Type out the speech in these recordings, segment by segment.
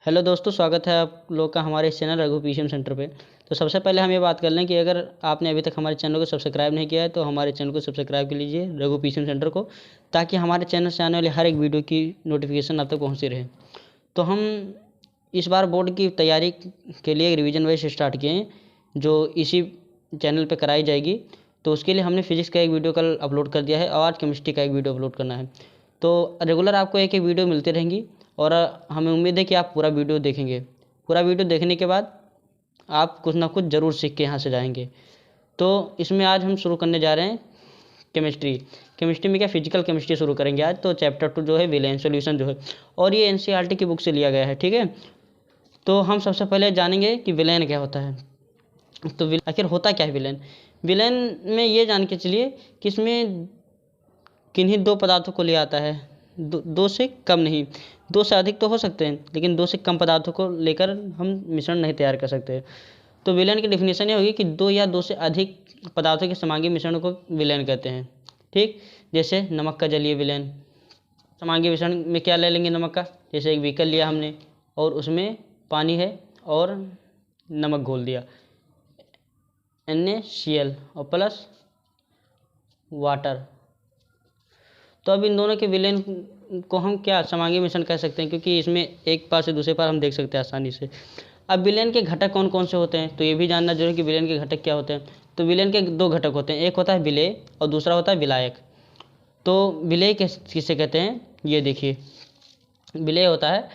Hello दोस्तों, स्वागत है आप लोग का हमारे इस चैनल रघु पीसीएम सेंटर पे। तो सबसे पहले हम ये बात कर लें कि अगर आपने अभी तक हमारे चैनल को सब्सक्राइब नहीं किया है तो हमारे चैनल को सब्सक्राइब कर लीजिए रघु पीसीएम सेंटर को, ताकि हमारे चैनल से आने वाले हर एक वीडियो की नोटिफिकेशन आप तक पहुँचती रहे। तो हम इस बार बोर्ड की तैयारी के लिए रिवीजन वाइज स्टार्ट किए हैं, जो इसी चैनल पर कराई जाएगी। तो उसके लिए हमने फिजिक्स का एक वीडियो कल अपलोड कर दिया है और आज केमिस्ट्री का एक वीडियो अपलोड करना है। तो रेगुलर आपको एक एक वीडियो मिलती रहेंगी और हमें उम्मीद है कि आप पूरा वीडियो देखेंगे। पूरा वीडियो देखने के बाद आप कुछ ना कुछ ज़रूर सीख के यहाँ से जाएंगे। तो इसमें आज हम शुरू करने जा रहे हैं केमिस्ट्री में क्या फिजिकल केमिस्ट्री शुरू करेंगे आज। तो चैप्टर 2 जो है विलेन सॉल्यूशन जो है, और ये एनसीईआरटी की बुक से लिया गया है, ठीक है। तो हम सबसे पहले जानेंगे कि विलेन क्या होता है। तो आखिर होता क्या है विलेन। विलेन में ये जान के चलिए कि इसमें किन्हीं दो पदार्थों को लिया आता है, दो से कम नहीं, दो से अधिक तो हो सकते हैं लेकिन दो से कम पदार्थों को लेकर हम मिश्रण नहीं तैयार कर सकते। तो विलेन की डेफिनेशन ये होगी कि दो या दो से अधिक पदार्थों के समांगी मिश्रण को विलेन कहते हैं, ठीक। जैसे नमक का जलीय विलेन, समांगी मिश्रण में क्या ले लेंगे, नमक का। जैसे एक बीकर लिया हमने और उसमें पानी है और नमक घोल दिया, NaCl और प्लस वाटर। तो अब इन दोनों के विलेन को हम क्या समांगी मिश्रण कह सकते हैं, क्योंकि इसमें एक पार से दूसरे पार हम देख सकते हैं आसानी से। अब विलेन के घटक कौन कौन से होते हैं, तो ये भी जानना जरूरी है कि विलेन के घटक क्या होते हैं। तो विलेन के दो घटक होते हैं, एक होता है विलेय और दूसरा होता है विलायक। तो विलेय किसे कहते हैं, ये देखिए। विलेय होता है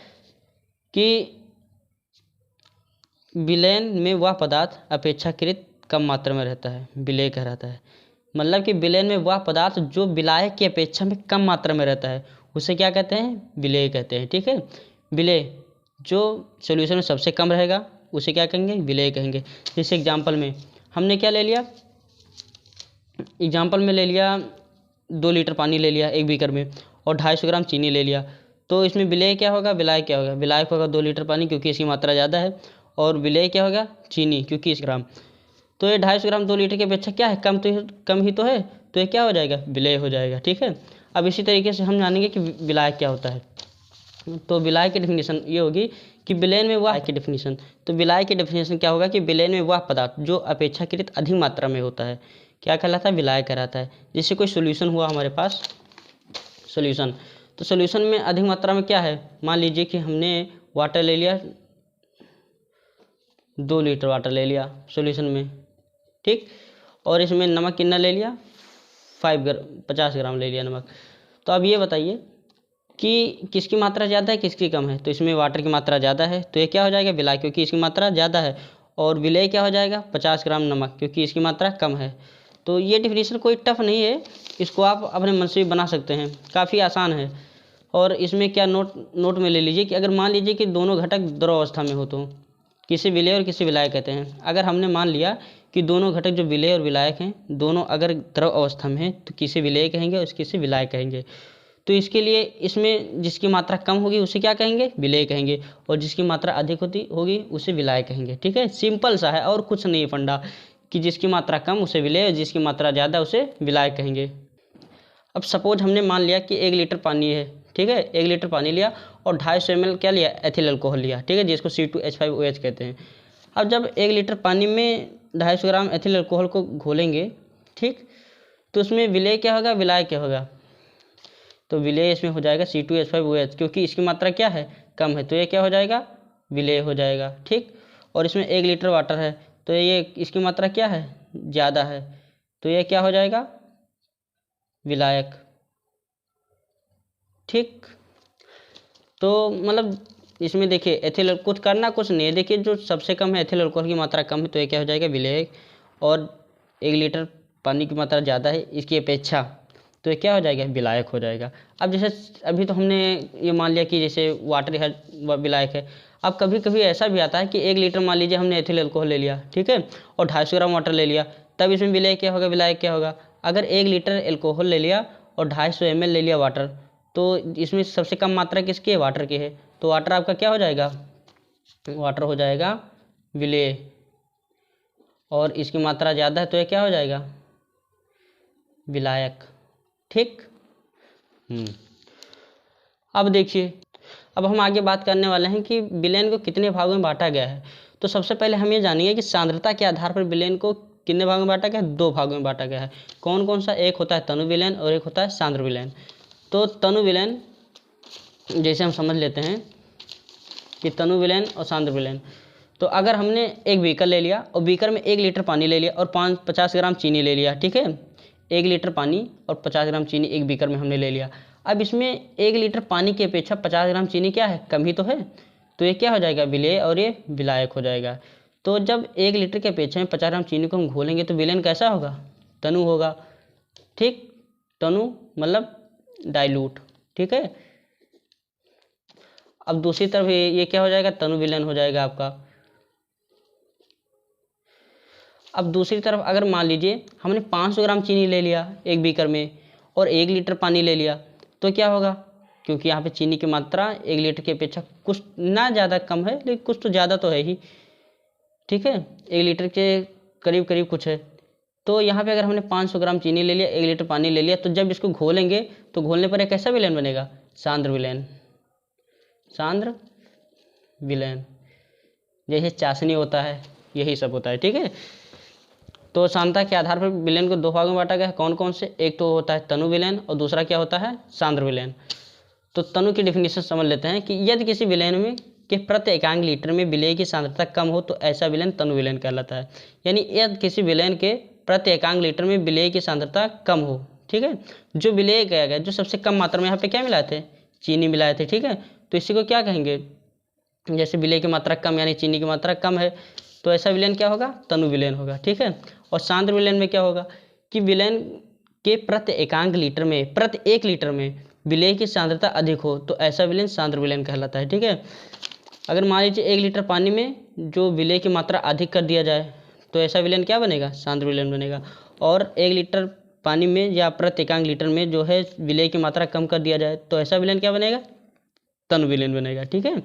कि विलेन में वह पदार्थ अपेक्षाकृत कम मात्रा में रहता है, विलेय कहलाता है। मतलब कि विलेन में वह पदार्थ जो विलायक की अपेक्षा में कम मात्रा में रहता है उसे क्या कहते हैं, विलेय कहते हैं, ठीक है। विलेय जो सॉल्यूशन में सबसे कम रहेगा उसे क्या कहेंगे, विलेय कहेंगे। जैसे एग्जांपल में हमने क्या ले लिया, एग्जांपल में ले लिया 2 लीटर पानी ले लिया एक बीकर में और 250 ग्राम चीनी ले लिया। तो इसमें विलेय क्या होगा, विलायक क्या होगा। विलायक होगा 2 लीटर पानी क्योंकि इसकी मात्रा ज़्यादा है, और विलेय क्या होगा, चीनी, क्योंकि इस ग्राम। तो ये 250 ग्राम 2 लीटर की अपेक्षा क्या है, कम ही तो है, तो ये क्या हो जाएगा, विलेय हो जाएगा, ठीक है। अब इसी तरीके से हम जानेंगे कि विलायक क्या होता है। तो विलायक की डेफिनेशन ये होगी कि विलेन में वह की डेफिनेशन। तो विलायक की डेफिनेशन क्या होगा कि विलेन में वह पदार्थ जो अपेक्षाकृत अधिक मात्रा में होता है क्या कहलाता है, विलायक कहलाता है। जैसे कोई सोल्यूशन हुआ हमारे पास, सोल्यूशन, तो सोल्यूशन में अधिक मात्रा में क्या है, मान लीजिए कि हमने वाटर ले लिया, 2 लीटर वाटर ले लिया सोल्यूशन में, ठीक। और इसमें नमक कितना ले लिया, 50 ग्राम ले लिया नमक। तो अब ये बताइए कि किसकी मात्रा ज़्यादा है किसकी कम है। तो इसमें वाटर की मात्रा ज़्यादा है तो ये क्या हो जाएगा, विलायक, क्योंकि इसकी मात्रा ज़्यादा है। और विलेय क्या हो जाएगा, 50 ग्राम नमक, क्योंकि इसकी मात्रा कम है। तो ये डिफिनीशन कोई टफ नहीं है, इसको आप अपने मन से भी बना सकते हैं, काफ़ी आसान है। और इसमें क्या नोट में ले लीजिए कि अगर मान लीजिए कि दोनों घटक द्रव अवस्था में हो तो किसे विलेय और किसे विलायक कहते हैं। अगर हमने मान लिया कि दोनों घटक जो विलेय और विलायक हैं दोनों अगर द्रव अवस्था में हैं तो किसे विलेय कहेंगे और किसे विलायक कहेंगे। तो इसके लिए इसमें जिसकी मात्रा कम होगी उसे क्या कहेंगे, विलेय कहेंगे, और जिसकी मात्रा अधिक होगी उसे विलायक कहेंगे, ठीक है। सिंपल सा है और कुछ नहीं है फंडा, कि जिसकी मात्रा कम उसे विलेय और जिसकी मात्रा ज़्यादा उसे विलायक कहेंगे। अब सपोज हमने मान लिया कि 1 लीटर पानी है, ठीक है। 1 लीटर पानी लिया और 250 ml क्या लिया, एथिल अल्कोहल लिया, ठीक है, जिसको C2H5OH कहते हैं। अब जब 1 लीटर पानी में 250 ग्राम एथिल अल्कोहल को घोलेंगे, ठीक, तो उसमें विलेय क्या होगा, विलायक क्या होगा। तो विलेय इसमें हो जाएगा C2H5OH, क्योंकि इसकी मात्रा क्या है, कम है, तो ये क्या हो जाएगा, विलेय हो जाएगा, ठीक। और इसमें 1 लीटर वाटर है तो ये इसकी मात्रा क्या है, ज़्यादा है, तो ये क्या हो जाएगा, विलायक, ठीक। तो मतलब इसमें देखिए एथिल कुछ करना कुछ नहीं है, देखिए जो सबसे कम है एथिल अल्कोहल की मात्रा कम है तो ये क्या हो जाएगा, विलेय। और 1 लीटर पानी की मात्रा ज़्यादा है इसकी अपेक्षा तो ये क्या हो जाएगा, विलायक हो जाएगा। अब जैसे अभी तो हमने ये मान लिया कि जैसे वाटर है विलायक है। अब कभी कभी ऐसा भी आता है कि 1 लीटर मान लीजिए हमने एथिल अल्कोहल ले लिया, ठीक है, और 250 ग्राम वाटर ले लिया, तब इसमें विलेय क्या होगा, विलायक क्या होगा। अगर 1 लीटर एल्कोहल ले लिया और 250 ml ले लिया वाटर, तो इसमें सबसे कम मात्रा किसकी है, वाटर की है, तो वाटर आपका क्या हो जाएगा, वाटर हो जाएगा विलेय। और इसकी मात्रा ज़्यादा है तो ये क्या हो जाएगा, विलायक, ठीक। अब देखिए अब हम आगे बात करने वाले हैं कि विलेन को कितने भागों में बांटा गया है। तो सबसे पहले हम ये जानेंगे कि सांद्रता के आधार पर विलेन को कितने भागों में बांटा गया है। 2 भागों में बांटा गया है। कौन कौन सा? एक होता है तनु विलेन और एक होता है सांद्र विलेन। तो तनु विलेन जैसे हम समझ लेते हैं कि तनु विलेन और सांद्र विलेन। तो अगर हमने एक बीकर ले लिया और बीकर में 1 लीटर पानी ले लिया और 50 ग्राम चीनी ले लिया, ठीक है। 1 लीटर पानी और 50 ग्राम चीनी एक बीकर में हमने ले लिया। अब इसमें 1 लीटर पानी की अपेक्षा 50 ग्राम चीनी क्या है? कम ही तो है। तो ये क्या हो जाएगा? विलेय और ये विलायक हो जाएगा। तो जब 1 लीटर के अपेक्षा में 50 ग्राम चीनी को हम घोलेंगे तो विलेन कैसा होगा? तनु होगा, ठीक। तनु मतलब डाइल्यूट, ठीक है। अब दूसरी तरफ ये क्या हो जाएगा? तनु विलेन हो जाएगा आपका। अब दूसरी तरफ अगर मान लीजिए हमने 500 ग्राम चीनी ले लिया एक बीकर में और 1 लीटर पानी ले लिया, तो क्या होगा? क्योंकि यहाँ पे चीनी की मात्रा 1 लीटर की अपेक्षा कुछ ना ज़्यादा कम है, लेकिन कुछ तो ज़्यादा तो है ही, ठीक है। 1 लीटर के करीब करीब कुछ है। तो यहाँ पे अगर हमने 500 ग्राम चीनी ले लिया, 1 लीटर पानी ले लिया, तो जब इसको घोलेंगे तो घोलने पर एक कैसा विलेन बनेगा? सांद्र विलेन। सांद्र विलेन जैसे चाशनी होता है, यही सब होता है, ठीक है। तो सांद्रता के आधार पर विलेन को 2 भागों में बांटा गया है। कौन कौन से? एक तो होता है तनु विलेन और दूसरा क्या होता है? सांद्र विलेन। तो तनु की डेफिनेशन समझ लेते हैं कि यदि किसी विलेन में के प्रति एकांक लीटर में विलेय की सांद्रता कम हो तो ऐसा विलेन तनु विलेन कहलाता है। यानी यदि किसी विलेन के प्रति एकांक लीटर में विलेय की सांद्रता कम हो, ठीक है। जो विलेय किया गया, जो सबसे कम मात्रा में यहाँ पे क्या मिलाए थे? चीनी मिलाए थे, ठीक है। तो इसी को क्या कहेंगे? जैसे विलेय की मात्रा कम यानी चीनी की मात्रा कम है, तो ऐसा विलेन क्या होगा? तनु विलेन होगा, ठीक है। और सांद्र विलेन में क्या होगा कि विलेन के प्रति एकांक लीटर में, प्रति 1 लीटर में विलेय की सांद्रता अधिक हो तो ऐसा विलेन सांद्र विलेन कहलाता है, ठीक है। अगर मान लीजिए 1 लीटर पानी में जो विलेय की मात्रा अधिक कर दिया जाए तो ऐसा विलेन क्या बनेगा? सांद्र विलेन बनेगा। और 1 लीटर पानी में या प्रति एकांक लीटर में जो है विलेय की मात्रा कम कर दिया जाए तो ऐसा विलेन क्या बनेगा? तनु विलेन बनेगा, ठीक है।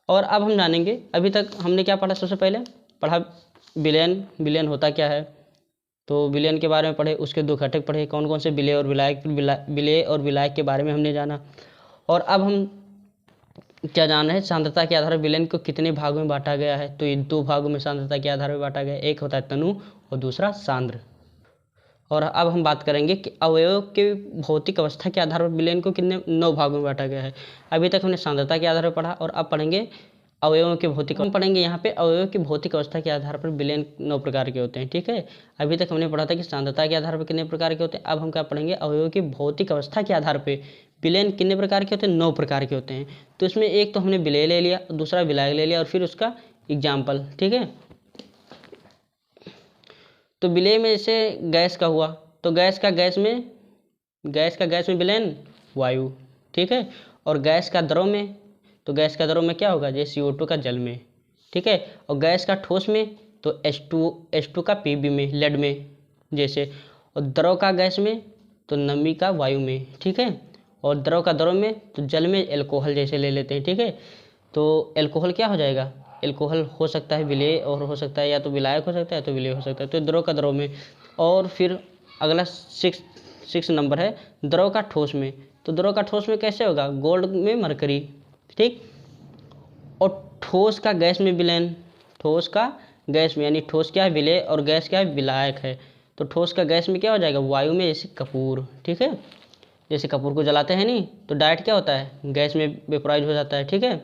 और अब हम जानेंगे, अभी तक हमने क्या पढ़ा? सबसे पहले पढ़ा विलेन, विलेन होता क्या है। तो विलेन के बारे में पढ़े, उसके 2 घटक पढ़े, कौन कौन से? विलेय और विलायक। विलेय और विलायक के बारे में हमने जाना। और अब हम क्या जान रहे हैं? सांद्रता के आधार पर विलेन को कितने भागों में बांटा गया है। तो ये 2 भागों में सांद्रता के आधार पर बांटा गया है। एक होता है तनु और दूसरा सांद्र। और अब हम बात करेंगे कि अवयव के भौतिक अवस्था के आधार पर विलेन को कितने 9 भागों में बांटा गया है। अभी तक हमने सांद्रता के आधार पर पढ़ा और अब पढ़ेंगे अवयवों के भौतिक। हम पढ़ेंगे यहाँ पे अवयव की भौतिक अवस्था के आधार पर विलेन 9 प्रकार के होते हैं, ठीक है। अभी तक हमने पढ़ा था कि सांद्रता के आधार पर कितने प्रकार के होते हैं। अब हम क्या पढ़ेंगे? अवयव की भौतिक अवस्था के आधार पर विलेन कितने प्रकार के होते हैं? 9 प्रकार के होते हैं। तो इसमें एक तो हमने विलेय ले लिया, दूसरा विलायक ले लिया और फिर उसका एग्जाम्पल, ठीक है। तो विलेय में जैसे गैस का हुआ तो गैस का गैस में विलेन वायु, ठीक है। और गैस का द्रव में, तो गैस का द्रव में क्या होगा? जैसे CO2 का जल में, ठीक है। और गैस का ठोस में तो H2 का Pb में, लेड में जैसे। और द्रव का गैस में तो नमी का वायु में, ठीक है। और द्रव का द्रव में तो जल में एल्कोहल जैसे ले लेते हैं, ठीक है। तो एल्कोहल क्या हो जाएगा? एल्कोहल हो सकता है विलेय और हो सकता है या तो विलायक हो सकता है या तो विलेय हो सकता है। तो द्रव का द्रव में। और फिर अगला 6 नंबर है द्रव का ठोस में। तो द्रव का ठोस में कैसे होगा? गोल्ड में मरकरी, ठीक। और ठोस का गैस में विलेन, ठोस का गैस में, यानी ठोस क्या है? विलेय और गैस क्या है? विलायक है। तो ठोस का गैस में क्या हो जाएगा? वायु में, जैसे कपूर, ठीक है। जैसे कपूर को जलाते हैं नहीं तो डायरेक्ट क्या होता है? गैस में वेपोराइज हो जाता है, ठीक है।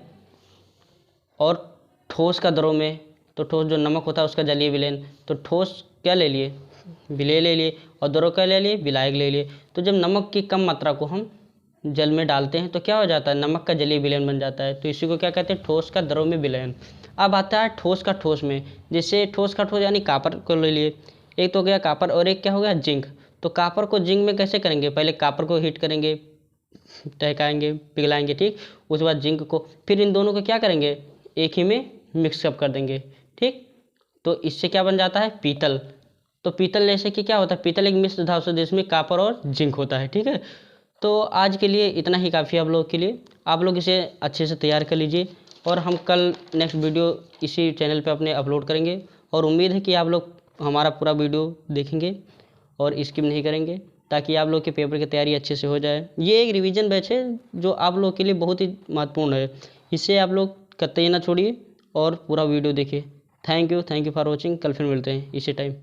और ठोस का द्रव में, तो ठोस जो नमक होता है उसका जलीय विलेन। तो ठोस क्या ले लिए? विलेय ले लिए। और द्रव क्या ले लिए? विलायक ले लिए। तो जब नमक की कम मात्रा को हम जल में डालते हैं तो क्या हो जाता है? नमक का जलीय विलयन बन जाता है। तो इसी को क्या कहते हैं? ठोस का द्रव में विलयन। अब आता है ठोस का ठोस में। जैसे ठोस का ठोस यानी कापर को ले लिए, एक तो हो गया कापर और एक क्या हो गया? जिंक। तो कापर को जिंक में कैसे करेंगे? पहले कापर को हीट करेंगे, टहकाएंगे, पिघलाएंगे, ठीक। उसके बाद जिंक को, फिर इन दोनों को क्या करेंगे? एक ही में मिक्सअप कर देंगे, ठीक। तो इससे क्या बन जाता है? पीतल। तो पीतल जैसे कि क्या होता है? पीतल एक मिश्र धातु जिसमें कापर और जिंक होता है, ठीक है। तो आज के लिए इतना ही काफ़ी है आप लोगों के लिए। आप लोग इसे अच्छे से तैयार कर लीजिए और हम कल नेक्स्ट वीडियो इसी चैनल पे अपने अपलोड करेंगे। और उम्मीद है कि आप लोग हमारा पूरा वीडियो देखेंगे और स्किप नहीं करेंगे। ताकि आप लोग के पेपर की तैयारी अच्छे से हो जाए। ये एक रिवीजन बैच है जो आप लोग के लिए बहुत ही महत्वपूर्ण है, इसे आप लोग कतई ना छोड़िए और पूरा वीडियो देखिए। Thank you for watching. कल फिर मिलते हैं इसी टाइम।